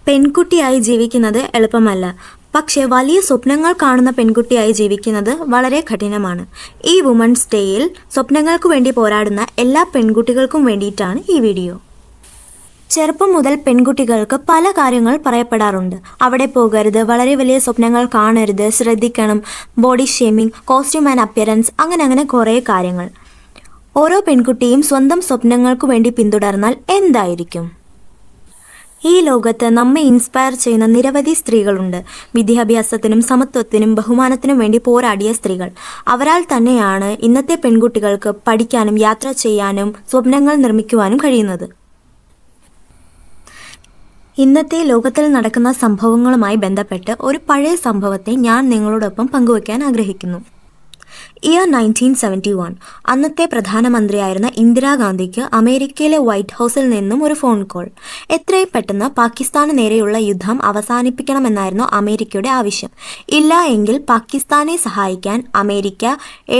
പെൺകുട്ടിയായി ജീവിക്കുന്നത് എളുപ്പമല്ല. പക്ഷേ വലിയ സ്വപ്നങ്ങൾ കാണുന്ന പെൺകുട്ടിയായി ജീവിക്കുന്നത് വളരെ കഠിനമാണ്. ഈ വുമൺസ് ഡേയിൽ സ്വപ്നങ്ങൾക്ക് വേണ്ടി പോരാടുന്ന എല്ലാ പെൺകുട്ടികൾക്കും വേണ്ടിയിട്ടാണ് ഈ വീഡിയോ. ചെറുപ്പം മുതൽ പെൺകുട്ടികൾക്ക് പല കാര്യങ്ങൾ പറയപ്പെടാറുണ്ട്. അവിടെ പോകരുത്, വളരെ വലിയ സ്വപ്നങ്ങൾ കാണരുത്, ശ്രദ്ധിക്കണം, body shaming, costume and appearance, അങ്ങനെ കുറേ കാര്യങ്ങൾ. ഓരോ പെൺകുട്ടിയും സ്വന്തം സ്വപ്നങ്ങൾക്കു വേണ്ടി പിന്തുടർന്നാൽ എന്തായിരിക്കും? ഈ ലോകത്ത് നമ്മെ ഇൻസ്പയർ ചെയ്യുന്ന നിരവധി സ്ത്രീകളുണ്ട്. വിദ്യാഭ്യാസത്തിനും സമത്വത്തിനും ബഹുമാനത്തിനും വേണ്ടി പോരാടിയ സ്ത്രീകൾ. അവരാൽ തന്നെയാണ് ഇന്നത്തെ പെൺകുട്ടികൾക്ക് പഠിക്കാനും യാത്ര ചെയ്യാനും സ്വപ്നങ്ങൾ നിർമ്മിക്കുവാനും കഴിയുന്നത്. ഇന്നത്തെ ലോകത്തിൽ നടക്കുന്ന സംഭവങ്ങളുമായി ബന്ധപ്പെട്ട് ഒരു പഴയ സംഭവത്തെ ഞാൻ നിങ്ങളോടൊപ്പം പങ്കുവയ്ക്കാൻ ആഗ്രഹിക്കുന്നു. ഇയർ 1971 അന്നത്തെ പ്രധാനമന്ത്രിയായിരുന്ന ഇന്ദിരാഗാന്ധിക്ക് അമേരിക്കയിലെ വൈറ്റ് ഹൗസിൽ നിന്നും ഒരു ഫോൺ കോൾ. എത്രയും പെട്ടെന്ന് പാകിസ്ഥാന് നേരെയുള്ള യുദ്ധം അവസാനിപ്പിക്കണമെന്നായിരുന്നു അമേരിക്കയുടെ ആവശ്യം. ഇല്ല എങ്കിൽ പാകിസ്ഥാനെ സഹായിക്കാൻ അമേരിക്ക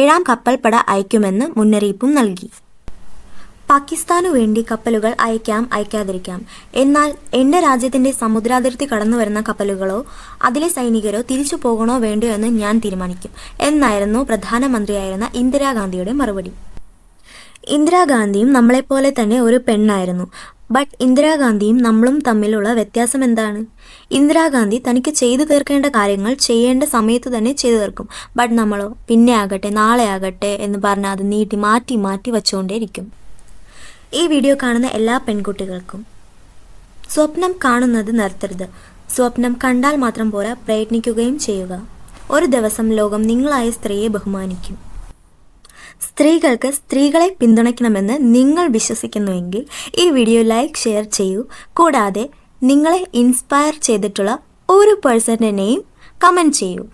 7ാം കപ്പൽപ്പട അയക്കുമെന്ന് മുന്നറിയിപ്പും നൽകി. പാകിസ്ഥാനു വേണ്ടി കപ്പലുകൾ അയക്കാതിരിക്കാം, എന്നാൽ എൻ്റെ രാജ്യത്തിൻ്റെ സമുദ്രാതിർത്തി കടന്നു വരുന്ന കപ്പലുകളോ അതിലെ സൈനികരോ തിരിച്ചു പോകണോ വേണ്ടോ എന്ന് ഞാൻ തീരുമാനിക്കും എന്നായിരുന്നു പ്രധാനമന്ത്രിയായിരുന്ന ഇന്ദിരാഗാന്ധിയുടെ മറുപടി. ഇന്ദിരാഗാന്ധിയും നമ്മളെപ്പോലെ തന്നെ ഒരു പെണ്ണായിരുന്നു. ബട്ട് ഇന്ദിരാഗാന്ധിയും നമ്മളും തമ്മിലുള്ള വ്യത്യാസം എന്താണ്? ഇന്ദിരാഗാന്ധി തനിക്ക് ചെയ്തു തീർക്കേണ്ട കാര്യങ്ങൾ ചെയ്യേണ്ട സമയത്ത് തന്നെ ചെയ്തു തീർക്കും. ബട്ട് നമ്മളോ പിന്നെ ആകട്ടെ, നാളെ ആകട്ടെ എന്ന് പറഞ്ഞ് അത് മാറ്റി വച്ചുകൊണ്ടേയിരിക്കും. ഈ വീഡിയോ കാണുന്ന എല്ലാ പെൺകുട്ടികൾക്കും സ്വപ്നം കാണുന്നത് നിർത്തരുത്. സ്വപ്നം കണ്ടാൽ മാത്രം പോരാ, പ്രയത്നിക്കുകയും ചെയ്യുക. ഒരു ദിവസം ലോകം നിങ്ങളായ സ്ത്രീയെ ബഹുമാനിക്കും. സ്ത്രീകൾക്ക് സ്ത്രീകളെ പിന്തുണയ്ക്കണമെന്ന് നിങ്ങൾ വിശ്വസിക്കുന്നുവെങ്കിൽ ഈ വീഡിയോ ലൈക്ക്, ഷെയർ ചെയ്യൂ. കൂടാതെ നിങ്ങളെ ഇൻസ്പയർ ചെയ്തിട്ടുള്ള ഒരു പേഴ്സൻ്റെ നെയിം കമൻറ്റ് ചെയ്യൂ.